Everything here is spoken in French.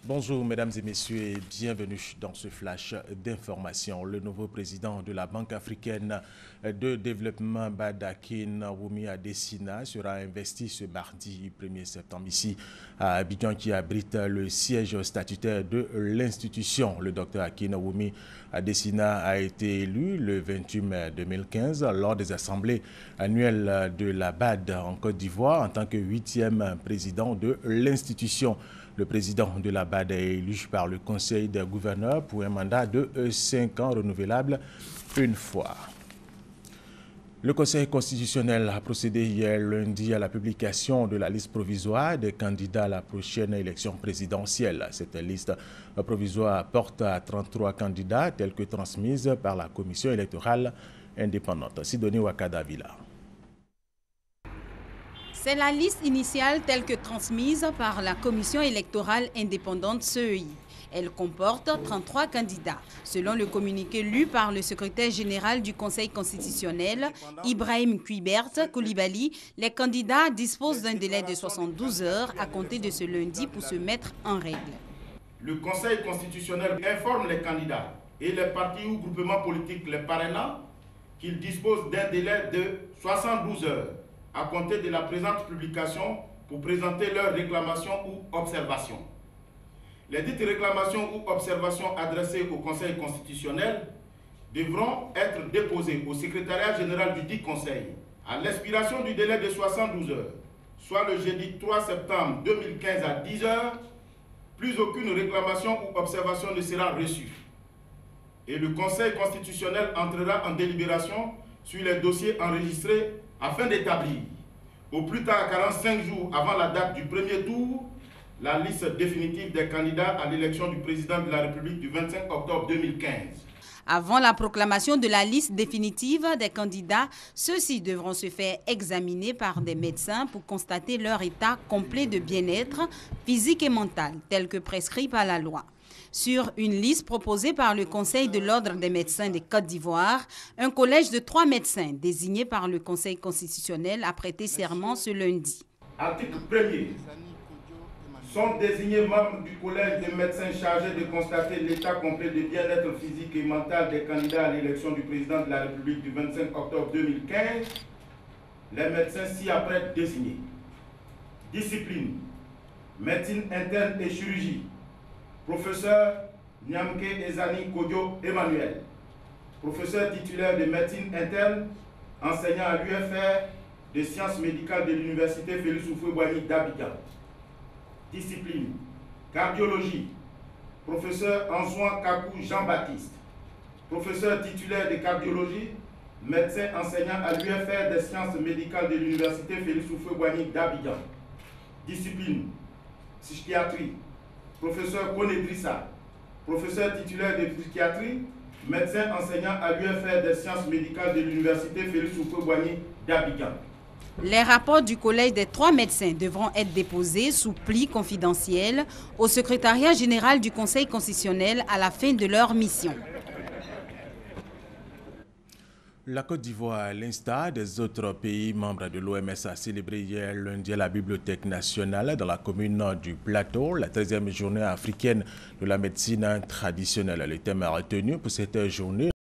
Bonjour mesdames et messieurs et bienvenue dans ce flash d'information. Le nouveau président de la Banque africaine de développement Badakin Wumi Adesina sera investi ce mardi 1er septembre ici à Abidjan qui abrite le siège statutaire de l'institution. Le docteur Akin Wumi Adesina a été élu le 28 mai 2015 lors des assemblées annuelles de la BAD en Côte d'Ivoire en tant que 8e président de l'institution. Le président de la BAD est élu par le Conseil des gouverneurs pour un mandat de 5 ans renouvelable une fois. Le Conseil constitutionnel a procédé hier lundi à la publication de la liste provisoire des candidats à la prochaine élection présidentielle. Cette liste provisoire porte à 33 candidats tels que transmise par la Commission électorale indépendante. Sidonie Wakadavila. C'est la liste initiale telle que transmise par la Commission électorale indépendante CEI. Elle comporte 33 candidats. Selon le communiqué lu par le secrétaire général du Conseil constitutionnel, Ibrahim Kuibert Koulibaly, les candidats disposent d'un délai de 72 heures à compter de ce lundi pour se mettre en règle. Le Conseil constitutionnel informe les candidats et les partis ou groupements politiques les parrainants qu'ils disposent d'un délai de 72 heures à compter de la présente publication pour présenter leurs réclamations ou observations. Les dites réclamations ou observations adressées au Conseil constitutionnel devront être déposées au secrétariat général du dit Conseil à l'expiration du délai de 72 heures, soit le jeudi 3 septembre 2015 à 10 heures, plus aucune réclamation ou observation ne sera reçue. Et le Conseil constitutionnel entrera en délibération sur les dossiers enregistrés afin d'établir, au plus tard 45 jours avant la date du premier tour, la liste définitive des candidats à l'élection du président de la République du 25 octobre 2015. Avant la proclamation de la liste définitive des candidats, ceux-ci devront se faire examiner par des médecins pour constater leur état complet de bien-être physique et mental, tel que prescrit par la loi. Sur une liste proposée par le Conseil de l'Ordre des médecins de Côte d'Ivoire, un collège de 3 médecins désignés par le Conseil constitutionnel a prêté serment ce lundi. Article 1er. Sont désignés membres du collège des médecins chargés de constater l'état complet de bien-être physique et mental des candidats à l'élection du président de la République du 25 octobre 2015, les médecins ci-après désignés. Discipline, médecine interne et chirurgie. Professeur Nyamke Ezani Kodjo Emmanuel, professeur titulaire de médecine interne, enseignant à l'UFR des sciences médicales de l'université Félix Houphouët-Boigny d'Abidjan. Discipline, cardiologie, professeur Anzouan Kakou Jean-Baptiste, professeur titulaire de cardiologie, médecin enseignant à l'UFR des sciences médicales de l'université Félix Houphouët-Boigny d'Abidjan. Discipline, psychiatrie, professeur Konedrissa, professeur titulaire de psychiatrie, médecin enseignant à l'UFR des sciences médicales de l'université Félix Houphouët-Boigny d'Abidjan. Les rapports du collège des 3 médecins devront être déposés sous pli confidentiel au secrétariat général du Conseil constitutionnel à la fin de leur mission. La Côte d'Ivoire, à l'instar des autres pays membres de l'OMS, a célébré hier lundi à la Bibliothèque nationale dans la commune du Plateau, la 13e journée africaine de la médecine traditionnelle. Le thème retenu pour cette journée